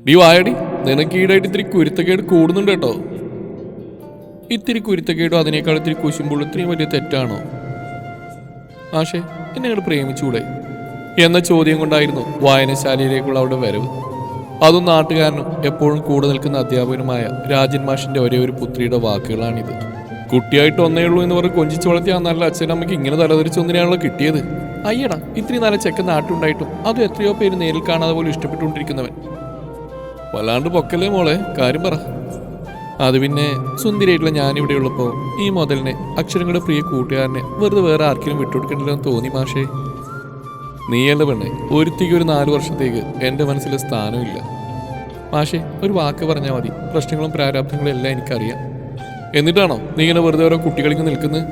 D വായടി, നിനക്ക് ഈടായിട്ട് ഇത്തിരി കുരുത്തക്കേട് കൂടുന്നുണ്ട് കേട്ടോ. ഇത്തിരി കുരുത്തക്കേടോ അതിനേക്കാൾ ഇത്തിരി കുശുമ്പോൾ ഇത്രയും വലിയ തെറ്റാണോ? മാഷേ, എന്നെ അങ്ങോട്ട് പ്രേമിച്ചൂടെ എന്ന ചോദ്യം കൊണ്ടായിരുന്നു വായനശാലയിലേക്കുള്ള അവളുടെ വരവ്. അതും നാട്ടുകാരനും എപ്പോഴും കൂടെ നിൽക്കുന്ന അധ്യാപകനുമായ രാജൻ മാഷിന്റെ ഒരേ ഒരു പുത്രിയുടെ വാക്കുകളാണിത്. കുട്ടിയായിട്ട് ഒന്നേ ഉള്ളൂ എന്ന് പറഞ്ഞ് കൊഞ്ചിച്ചു വളർത്തിയ ആ നല്ല അച്ഛനമ്മയ്ക്ക് ഇങ്ങനെ തലതിരിച്ചൊന്നിനാണല്ലോ കിട്ടിയത്. അയ്യടാ, ഇത്തിരി നല്ല ചെക്കൻ നാട്ടുണ്ടായിട്ടും അതും എത്രയോ പേര് നേരിൽ കാണാതെ പോലും ഇഷ്ടപ്പെട്ടുകൊണ്ടിരിക്കുന്നവൻ. വല്ലാണ്ട് പൊക്കല്ലേ മോളെ, കാര്യം പറ. അത് പിന്നെ സുന്ദരിയായിട്ടുള്ള ഞാനിവിടെ ഉള്ളപ്പോൾ ഈ മുതലിനെ അക്ഷരങ്ങളുടെ പ്രിയ കൂട്ടുകാരനെ വെറുതെ വേറെ ആർക്കെങ്കിലും വിട്ടുകൊടുക്കണ്ടല്ലോ എന്ന് തോന്നി മാഷേ. നീയല്ല പെണ്ണെ, ഒരുത്തിക്ക് ഒരു 4 വർഷത്തേക്ക് എൻ്റെ മനസ്സിൽ സ്ഥാനമില്ല. മാഷേ, ഒരു വാക്ക് പറഞ്ഞാൽ മതി, പ്രശ്നങ്ങളും പ്രാരാബ്ദങ്ങളും എല്ലാം എനിക്കറിയാം. എന്നിട്ടാണോ നീ ഇങ്ങനെ വെറുതെ ഓരോ കുട്ടികളിക്ക് നിൽക്കുന്നത്?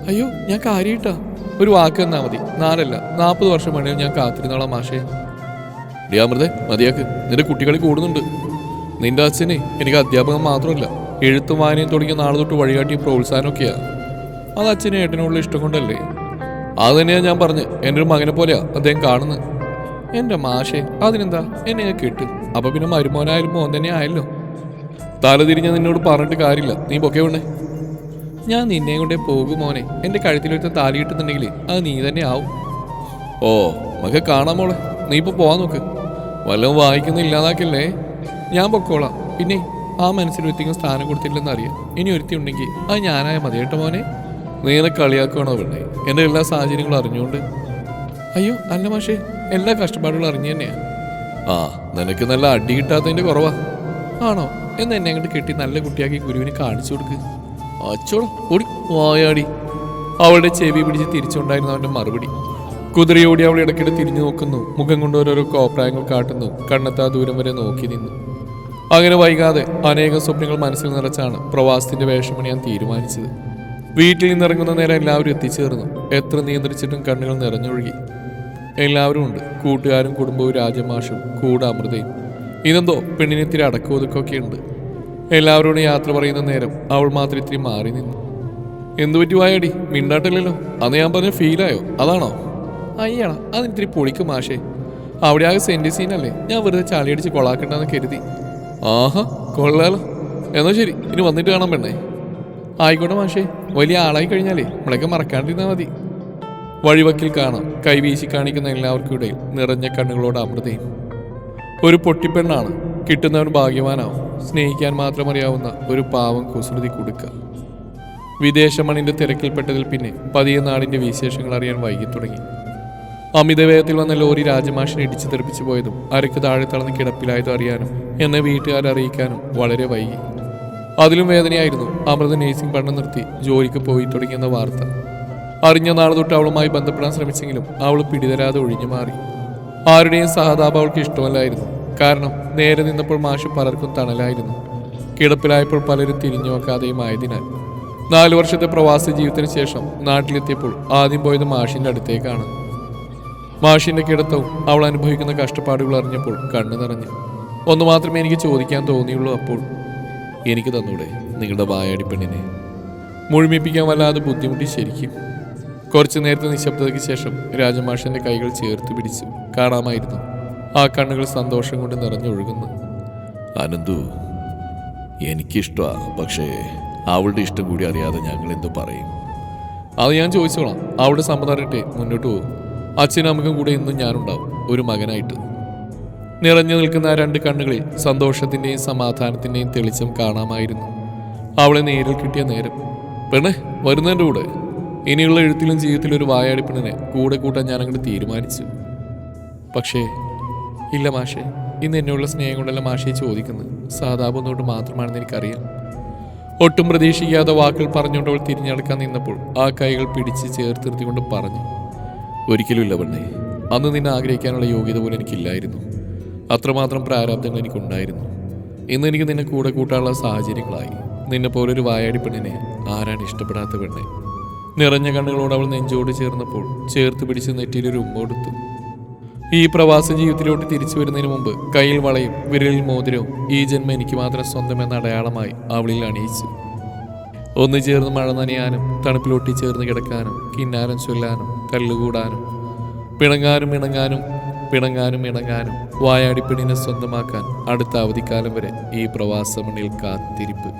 അയ്യോ, ഞാൻ കാര്യമായിട്ടാ. ഒരു വാക്ക് തന്നാൽ മതി, 4 അല്ല 40 വർഷം വേണേലും ഞാൻ കാത്തിരുന്നോളാം മാഷേ. ഡിയാമൃതെ, മതിയാക്ക്, നിന്റെ കുട്ടികളി കൂടുന്നുണ്ട്. നിന്റെ അച്ഛനെ എനിക്ക് അധ്യാപകം മാത്രമല്ല, എഴുത്തും വായനയും തുടങ്ങിയ നാളെ തൊട്ട് വഴികാട്ടി പ്രോത്സാഹനമൊക്കെയാ. അത് അച്ഛനെ ഏട്ടനുള്ള ഇഷ്ടം കൊണ്ടല്ലേ? അത് തന്നെയാണ് ഞാൻ പറഞ്ഞ്, എൻ്റെ ഒരു മകനെ പോലെയാ അദ്ദേഹം കാണുന്നത്. എൻ്റെ മാഷേ, അതിനെന്താ, എന്നെ കേട്ട് അപ്പൊ പിന്നെ മരുമോനായാലും മോൻ തന്നെ ആയല്ലോ. തലതിരിഞ്ഞ നിന്നോട് പറഞ്ഞിട്ട് കാര്യമില്ല, നീ പൊക്കെ വേണേ. ഞാൻ നിന്നെ കൊണ്ടേ പോകും മോനെ. എൻ്റെ കഴുത്തിലൊരുത്ത താലി കിട്ടുന്നുണ്ടെങ്കിൽ അത് നീ തന്നെ ആവും. ഓ മകെ കാണാൻ മോളെ, നീ ഇപ്പോൾ പോവാൻ നോക്ക്. വല്ലതും വായിക്കുന്ന ഇല്ലാതാക്കല്ലേ. ഞാൻ പൊക്കോളാം. പിന്നെ ആ മനസ്സിൽ ഒരുത്തിക്കും സ്ഥാനം കൊടുത്തില്ലെന്ന് അറിയാം. ഇനി ഒരുത്തി ഉണ്ടെങ്കിൽ അത് ഞാനായ മതി കേട്ടോ മോനെ. നീനെ കളിയാക്കണോ പെണ്ണേ, എൻ്റെ എല്ലാ സാഹചര്യങ്ങളും അറിഞ്ഞുകൊണ്ട്? അയ്യോ അല്ല മാഷേ, എല്ലാ കഷ്ടപ്പാടുകളും അറിഞ്ഞു തന്നെയാ. ആ, നിനക്ക് നല്ല അടി കിട്ടാത്തതിൻ്റെ കുറവാ. ആണോ? എന്ന് എന്നെ അങ്ങോട്ട് കെട്ടി നല്ല കുട്ടിയാക്കി ഗുരുവിനെ കാണിച്ചു കൊടുക്ക്. അച്ചോളം ഓടി വായാടി. അവളുടെ ചെവി പിടിച്ച് തിരിച്ചുണ്ടായിരുന്നു അവൻ്റെ മറുപടി. കുതിരയോടി അവൾ ഇടയ്ക്കിടെ തിരിഞ്ഞു നോക്കുന്നു, മുഖം കൊണ്ട് ഓരോരോ കോപ്രായങ്ങൾ കാട്ടുന്നു, കണ്ണെത്താ ദൂരം വരെ നോക്കി നിന്നു. അങ്ങനെ വൈകാതെ അനേകം സ്വപ്നങ്ങൾ മനസ്സിൽ നിറച്ചാണ് പ്രവാസത്തിന്റെ വേഷം ഞാൻ തീരുമാനിച്ചത്. വീട്ടിൽ നിന്നിറങ്ങുന്ന നേരം എല്ലാവരും എത്തിച്ചേർന്നു. എത്ര നിയന്ത്രിച്ചിട്ടും കണ്ണുകൾ നിറഞ്ഞൊഴുകി. എല്ലാവരും ഉണ്ട്, കൂട്ടുകാരും കുടുംബവും രാജമാഷും കൂടെ അമൃതയും. ഇതെന്തോ പെണ്ണിന് ഇത്തിരി അടക്കമൊതുക്കൊക്കെ ഉണ്ട്. എല്ലാവരോടും യാത്ര പറയുന്ന നേരം അവൾ മാത്രം ഇത്തിരി മാറി നിന്നു. എന്തു പറ്റി വായടി, മിണ്ടാട്ടല്ലോ? അന്ന് ഞാൻ പറഞ്ഞ ഫീലായോ? അതാണോ? അയ്യടാ, അതിനിത്തിരി പൊളിക്കും മാഷേ. അവിടെ ആകെ സെന്റ് സീനല്ലേ, ഞാൻ വെറുതെ ചളിയടിച്ച് കൊളാക്കണ്ടെന്ന് കരുതി. ആഹാ, കൊള്ളാലോ. എന്നാ ശരി, ഇനി വന്നിട്ട് കാണാൻ പെണ്ണേ. ആയിക്കോട്ടെ മാഷേ, വലിയ ആളായി കഴിഞ്ഞാലേ നമ്മളൊക്കെ മറക്കാണ്ടിരുന്നാൽ മതി. വഴിവക്കിൽ കാണാം കൈവീശി കാണിക്കുന്ന എല്ലാവർക്കും ഇടയിൽ നിറഞ്ഞ കണ്ണുകളോട് അമൃതയും. ഒരു പൊട്ടിപ്പെണ്ണാണ്, കിട്ടുന്നവൻ ഭാഗ്യവാനാവും. സ്നേഹിക്കാൻ മാത്രം അറിയാവുന്ന ഒരു പാവം കുസൃതി കൊടുക്ക. വിദേശ മണിന്റെ തിരക്കിൽപ്പെട്ടതിൽ പിന്നെ പതിയെ നാടിന്റെ വിശേഷങ്ങൾ അറിയാൻ വൈകി തുടങ്ങി. അമിതവേഗത്തിൽ വന്ന ലോറി രാജമാഷിനെ ഇടിച്ചു തെറിപ്പിച്ചു പോയതും അരക്ക് താഴെ തളർന്ന് കിടപ്പിലായതും അറിയാനും എന്നെ വീട്ടുകാരെ അറിയിക്കാനും വളരെ വൈകി. അതിലും വേദനയായിരുന്നു അമൃത നേഴ്സിംഗ് പഠനം നിർത്തി ജോലിക്ക് പോയി തുടങ്ങിയെന്ന വാർത്ത. അറിഞ്ഞ നാളെ തൊട്ട് അവളുമായി ബന്ധപ്പെടാൻ ശ്രമിച്ചെങ്കിലും അവൾ പിടിതരാതെ ഒഴിഞ്ഞു മാറി. ആരുടെയും സഹതാപം അവൾക്ക് ഇഷ്ടമല്ലായിരുന്നു. കാരണം നേരെ നിന്നപ്പോൾ മാഷ് പലർക്കും തണലായിരുന്നു. കിടപ്പിലായപ്പോൾ പലരും തിരിഞ്ഞു നോക്കാതെയും ആയതിനാൽ. 4 വർഷത്തെ പ്രവാസ ജീവിതത്തിന് ശേഷം നാട്ടിലെത്തിയപ്പോൾ ആദ്യം പോയത് മാഷിന്റെ അടുത്തേക്കാണ്. മാഷിന്റെ കിടത്തവും അവൾ അനുഭവിക്കുന്ന കഷ്ടപ്പാടുകൾ അറിഞ്ഞപ്പോൾ കണ്ണു നിറഞ്ഞു. ഒന്നു മാത്രമേ എനിക്ക് ചോദിക്കാൻ തോന്നിയുള്ളൂ. അപ്പോൾ എനിക്ക് തന്നൂടെ നിങ്ങളുടെ വായാടി പെണ്ണിനെ? മുഴുമിപ്പിക്കാൻ വല്ലാതെ ബുദ്ധിമുട്ടി ശരിക്കും. കുറച്ചു നേരത്തെ നിശബ്ദതയ്ക്ക് ശേഷം രാജമാഷിന്റെ കൈകൾ ചേർത്ത് പിടിച്ചു. കാണാമായിരുന്നു ആ കണ്ണുകൾ സന്തോഷം കൊണ്ട് നിറഞ്ഞൊഴുകുന്നു. അനന്തു, എനിക്കിഷ്ടമാണ്, പക്ഷേ അവളുടെ ഇഷ്ടം കൂടി അറിയാതെ ഞങ്ങൾ എന്തു പറയും? അത് ഞാൻ ചോദിച്ചോളാം. അവളുടെ സമ്മതം അറിയട്ടെ മുന്നോട്ട് പോകും. അച്ഛനും അമ്മക്കും കൂടെ ഇന്നും ഞാനുണ്ടാവും, ഒരു മകനായിട്ട്. നിറഞ്ഞു നിൽക്കുന്ന ആ 2 കണ്ണുകളിൽ സന്തോഷത്തിന്റെയും സമാധാനത്തിന്റെയും തെളിച്ചം കാണാമായിരുന്നു. അവളെ നേരിൽ കിട്ടിയ നേരം. പെണ്ണെ, വരുന്നതിൻ്റെ കൂടെ. ഇനിയുള്ള എഴുത്തിലും ജീവിതത്തിലും ഒരു വായാടി പെണ്ണിനെ കൂടെ കൂട്ടാൻ ഞാൻ അങ്ങോട്ട് തീരുമാനിച്ചു. പക്ഷേ ഇല്ല മാഷേ, ഇന്ന് എന്നുള്ള സ്നേഹം കൊണ്ടല്ല മാഷയെ ചോദിക്കുന്നത്, സഹതാപം മാത്രമാണെന്ന് എനിക്കറിയാം. ഒട്ടും പ്രതീക്ഷിക്കാതെ വാക്കുകൾ പറഞ്ഞുകൊണ്ട് അവൾ തിരിഞ്ഞടക്കാൻ നിന്നപ്പോൾ ആ കൈകൾ പിടിച്ച് ചേർത്തിരുത്തിക്കൊണ്ട് പറഞ്ഞു, ഒരിക്കലും ഇല്ല പെണ്ണേ, അന്ന് നിന്നെ ആഗ്രഹിക്കാനുള്ള യോഗ്യത പോലും എനിക്കില്ലായിരുന്നു. അത്രമാത്രം പ്രാരാബ്ദങ്ങൾ എനിക്കുണ്ടായിരുന്നു. ഇന്ന് എനിക്ക് നിന്നെ കൂടെ കൂട്ടാനുള്ള സാഹചര്യങ്ങളായി. നിന്നെ പോലൊരു വായാടി പെണ്ണിനെ ആരാണ് ഇഷ്ടപ്പെടാത്ത പെണ്ണെ? നിറഞ്ഞ കണ്ണുകളോട് അവൾ നെഞ്ചോട് ചേർന്നപ്പോൾ ചേർത്ത് പിടിച്ച് നെറ്റിയിലൊരു ഉമ്മ കൊടുത്തു. ഈ പ്രവാസ ജീവിതത്തിലോട്ട് തിരിച്ചു വരുന്നതിന് മുമ്പ് കയ്യിൽ വളയും വിരലിൽ മോതിരവും ഈ ജന്മം എനിക്ക് മാത്രം സ്വന്തമെന്ന അടയാളമായി അവളിൽ അണിയിച്ചു. ഒന്ന് ചേർന്ന് മഴ നനയാനും തണുപ്പിലൊട്ടി ചേർന്ന് കിടക്കാനും കിന്നാരം ചൊല്ലാനും തല്ലുകൂടാനും പിണങ്ങാനും ഇണങ്ങാനും പിണങ്ങാനും ഇണങ്ങാനും വായാടിപ്പെണ്ണിനെ സ്വന്തമാക്കാൻ അടുത്ത അവധിക്കാലം വരെ ഈ പ്രവാസമണിൽ കാത്തിരിപ്പ്.